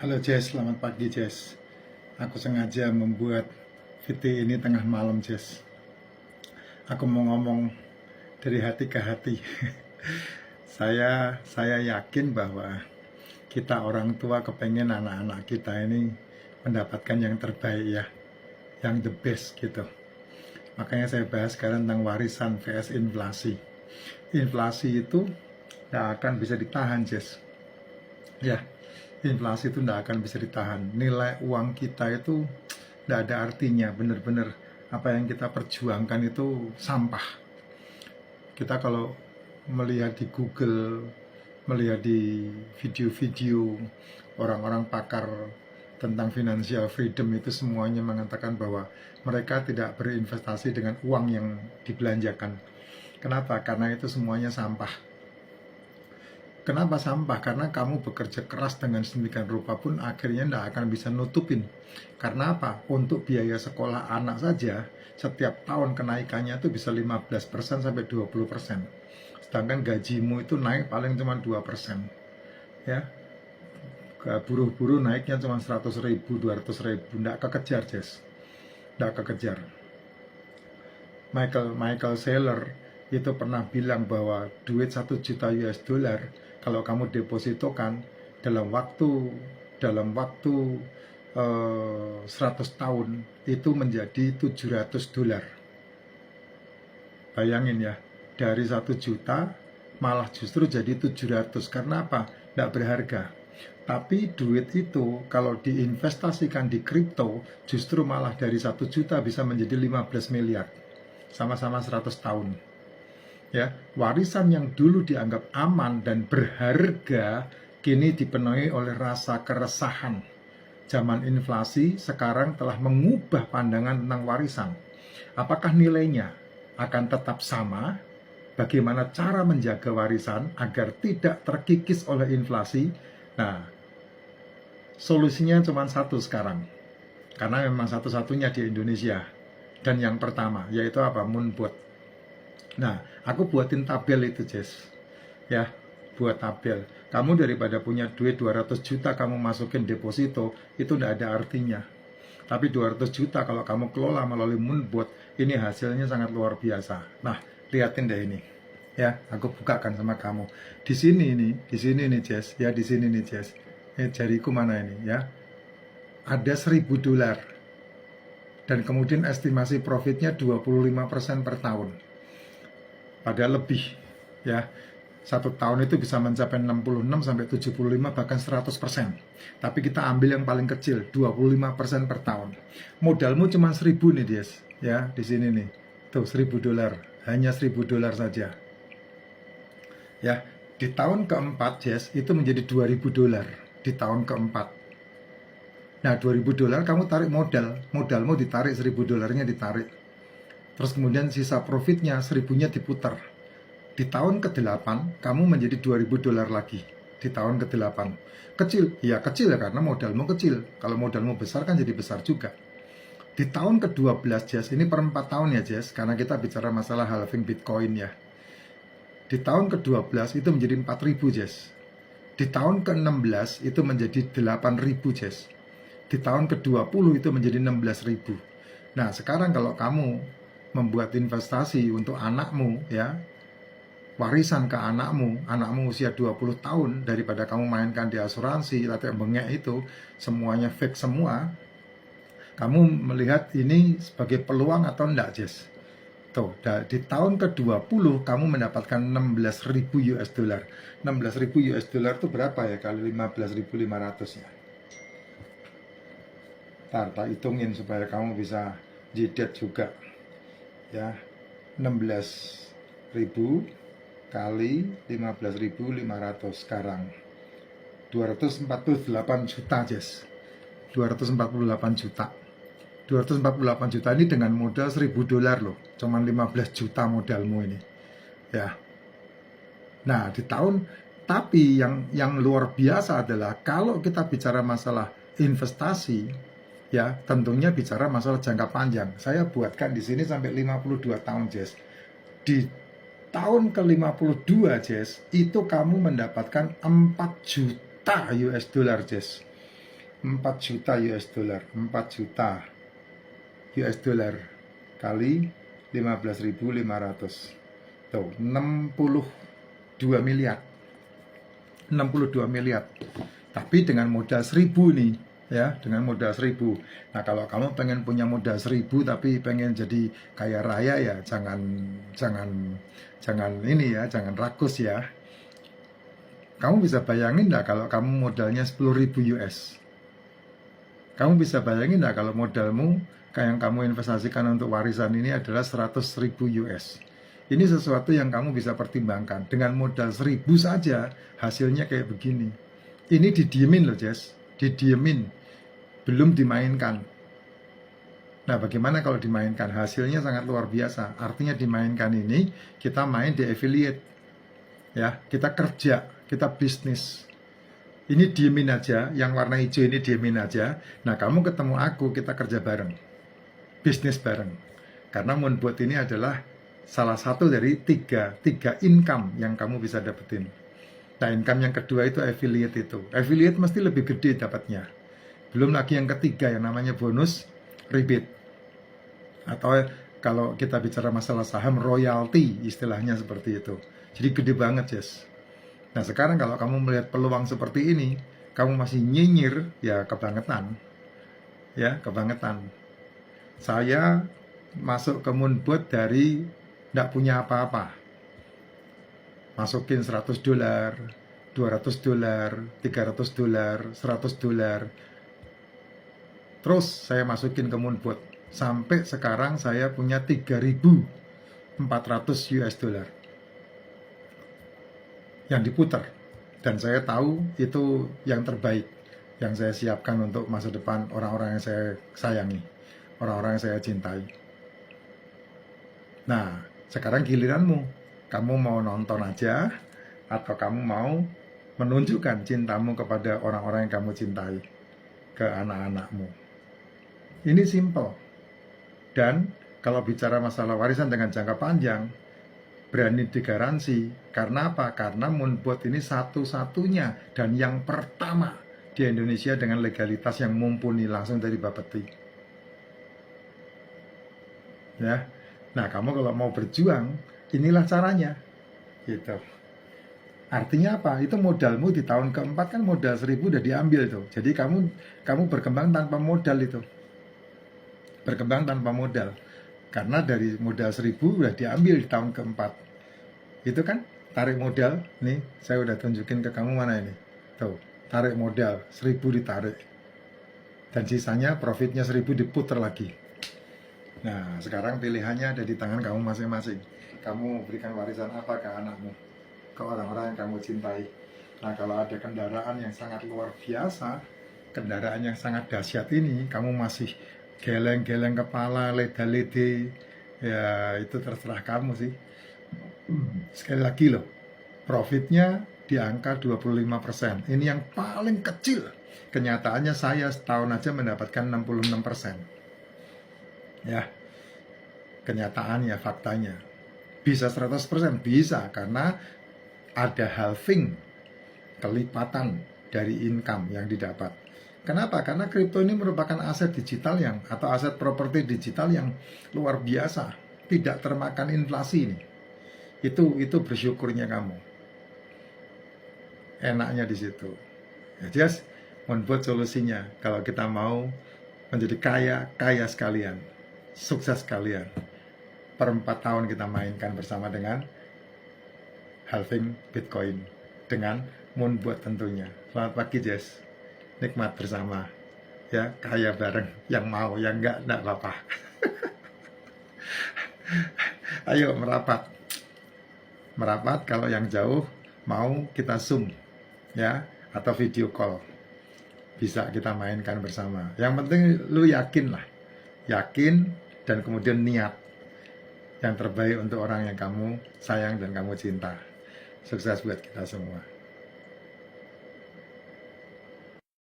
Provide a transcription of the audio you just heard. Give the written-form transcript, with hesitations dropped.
Halo Jess, selamat pagi Jess. Aku sengaja membuat video ini tengah malam Jess. Aku mau ngomong dari hati ke hati. Saya yakin bahwa kita orang tua kepengen anak-anak kita ini mendapatkan yang terbaik ya, yang the best gitu. Makanya saya bahas sekarang tentang warisan vs inflasi. Inflasi itu nggak akan bisa ditahan Jess. Ya, inflasi itu tidak akan bisa ditahan. Nilai uang kita itu tidak ada artinya. Benar-benar apa yang kita perjuangkan itu sampah. Kita kalau melihat di Google, melihat di video-video orang-orang pakar tentang financial freedom, itu semuanya mengatakan bahwa mereka tidak berinvestasi dengan uang yang dibelanjakan. Kenapa? Karena itu semuanya sampah. Kenapa sampah? Karena kamu bekerja keras dengan sedemikian rupa pun akhirnya tidak akan bisa nutupin. Karena apa? Untuk biaya sekolah anak saja, setiap tahun kenaikannya itu bisa 15% sampai 20%. Sedangkan gajimu itu naik paling cuma 2%. Ya, buruh-buruh naiknya cuma 100 ribu, 200 ribu. Tidak kekejar, Jess. Tidak kekejar. Michael Saylor itu pernah bilang bahwa duit 1 juta US dollar kalau kamu depositokan dalam waktu 100 tahun itu menjadi 700 dolar. Bayangin ya, dari 1 juta malah justru jadi 700. Karena apa? Tidak berharga. Tapi duit itu kalau diinvestasikan di kripto justru malah dari 1 juta bisa menjadi 15 miliar. Sama-sama 100 tahun. Ya, warisan yang dulu dianggap aman dan berharga kini dipenuhi oleh rasa keresahan. Zaman inflasi sekarang telah mengubah pandangan tentang warisan. Apakah nilainya akan tetap sama? Bagaimana cara menjaga warisan agar tidak terkikis oleh inflasi? Nah, solusinya cuma satu sekarang. Karena memang satu-satunya di Indonesia. Dan yang pertama, yaitu apa? Moonbot. Nah, aku buatin tabel itu, Jess. Ya, buat tabel. Kamu daripada punya duit 200 juta kamu masukin deposito, itu tidak ada artinya. Tapi 200 juta kalau kamu kelola melalui Moonbot, ini hasilnya sangat luar biasa. Nah, liatin deh ini. Ya, aku bukakan sama kamu. Di sini nih, Jess. Ya, di sini nih, Jess. Jariku mana ini, ya? Ada 1.000 dolar. Dan kemudian estimasi profitnya 25% per tahun. Padahal lebih, ya. 1 tahun itu bisa mencapai 66 sampai 75 bahkan 100%. Tapi kita ambil yang paling kecil, 25% per tahun. Modalmu cuma 1.000 nih, Des. Ya, di sini nih. Tuh 1.000 dolar, hanya 1.000 dolar saja. Ya, di tahun keempat, Jess, itu menjadi 2.000 dolar di tahun keempat. Nah, 2.000 dolar kamu tarik modalmu ditarik, 1.000 dolarnya ditarik. Terus kemudian sisa profitnya 1.000-nya diputar. Di tahun ke-8 kamu menjadi 2.000 dolar lagi. Di tahun ke-8 kecil, ya kecil ya karena modalmu kecil. Kalau modalmu besar kan jadi besar juga. Di tahun ke-12, Jess, ini per 4 tahun ya, Jess, karena kita bicara masalah halving Bitcoin ya. Di tahun ke-12 itu menjadi 4.000, Jess. Di tahun ke-16 itu menjadi 8.000, Jess. Di tahun ke-20 itu menjadi 16.000. Nah, sekarang kalau kamu membuat investasi untuk anakmu, ya, warisan ke anakmu usia 20 tahun, daripada kamu mainkan di asuransi, latihan bengek itu, semuanya fake semua, kamu melihat ini sebagai peluang atau enggak, Jess? Tuh, di tahun ke-20 kamu mendapatkan 16.000 US dollar. 16.000 US dollar itu berapa ya kali 15.500 ya? Tak hitungin supaya kamu bisa jidat juga. Ya, 16.000 kali 15.500 sekarang 248 juta, Jess. 248 juta. 248 juta ini dengan modal 1.000 dolar loh. Cuman 15 juta modalmu ini. Ya. Nah, tapi yang luar biasa adalah kalau kita bicara masalah investasi, ya, tentunya bicara masalah jangka panjang. Saya buatkan di sini sampai 52 tahun, Jess. Di tahun ke-52, Jess, itu kamu mendapatkan 4 juta US dollar, Jess. 4 juta US dollar, 4 juta US dollar kali 15.500. Tuh, 62 miliar. 62 miliar. Tapi dengan modal 1.000 nih, ya, dengan modal 1.000. Nah, kalau kamu pengen punya modal 1.000 tapi pengen jadi kaya raya ya jangan ini ya, jangan rakus ya. Kamu bisa bayangin nggak kalau kamu modalnya 10.000 US? Kamu bisa bayangin nggak kalau modalmu kayak yang kamu investasikan untuk warisan ini adalah 100.000 US? Ini sesuatu yang kamu bisa pertimbangkan. Dengan modal 1.000 saja hasilnya kayak begini. Ini didiemin loh Jess, didiemin, belum dimainkan. Nah, bagaimana kalau dimainkan? Hasilnya sangat luar biasa. Artinya dimainkan ini kita main di affiliate, ya, kita kerja, kita bisnis. Ini diemin aja, yang warna hijau ini diemin aja. Nah, kamu ketemu aku, kita kerja bareng, bisnis bareng. Karena Moonbot ini adalah salah satu dari tiga income yang kamu bisa dapetin. Nah, income yang kedua itu affiliate itu. Affiliate mesti lebih gede dapatnya. Belum lagi yang ketiga yang namanya bonus rebate. Atau kalau kita bicara masalah saham, royalty istilahnya seperti itu. Jadi gede banget, Jess. Nah, sekarang kalau kamu melihat peluang seperti ini, kamu masih nyinyir, ya kebangetan. Ya, kebangetan. Saya masuk ke Moonbot dari tidak punya apa-apa. Masukin 100 dolar, 200 dolar, 300 dolar, 100 dolar. Terus saya masukin ke Moonbot. Sampai sekarang saya punya 3.400 US dollar yang diputar. Dan saya tahu itu yang terbaik yang saya siapkan untuk masa depan orang-orang yang saya sayangi, orang-orang yang saya cintai. Nah, sekarang giliranmu. Kamu mau nonton aja atau kamu mau menunjukkan cintamu kepada orang-orang yang kamu cintai, ke anak-anakmu. Ini simple. Dan kalau bicara masalah warisan dengan jangka panjang, berani digaransi. Karena apa? Karena Moonbot ini satu-satunya dan yang pertama di Indonesia dengan legalitas yang mumpuni langsung dari Bapeti. Ya. Nah, kamu kalau mau berjuang, inilah caranya. Gitu. Artinya apa? Itu modalmu di tahun keempat kan modal 1.000 udah diambil tuh. Jadi kamu berkembang tanpa modal itu. Berkembang tanpa modal. Karena dari modal 1.000 udah diambil di tahun keempat. Itu kan tarik modal. Nih, saya udah tunjukin ke kamu mana ini. Tuh, tarik modal 1.000 ditarik. Dan sisanya profitnya 1.000 diputar lagi. Nah, sekarang pilihannya ada di tangan kamu masing-masing. Kamu berikan warisan apa ke anakmu, ke orang-orang yang kamu cintai. Nah, kalau ada kendaraan yang sangat luar biasa, kendaraan yang sangat dahsyat ini, kamu masih geleng-geleng kepala, leda-lede, ya itu terserah kamu sih. Sekali lagi loh, profitnya di angka 25%. Ini yang paling kecil. Kenyataannya saya setahun aja mendapatkan 66%. Ya, kenyataannya, faktanya. Bisa 100%? Bisa, karena ada halving, kelipatan dari income yang didapat. Kenapa? Karena kripto ini merupakan aset digital atau aset properti digital yang luar biasa, tidak termakan inflasi ini. Itu bersyukurnya kamu. Enaknya di situ. Ya, just membuat solusinya kalau kita mau menjadi kaya sekalian, sukses sekalian. Per 4 tahun kita mainkan bersama dengan halving Bitcoin dengan Moonbot tentunya. Selamat pagi Jess, nikmat bersama ya, kaya bareng. Yang mau, yang enggak apa-apa. Ayo merapat. Kalau yang jauh mau kita zoom ya, atau video call, bisa kita mainkan bersama. Yang penting lu yakin dan kemudian niat yang terbaik untuk orang yang kamu sayang dan kamu cinta. Sukses buat kita semua.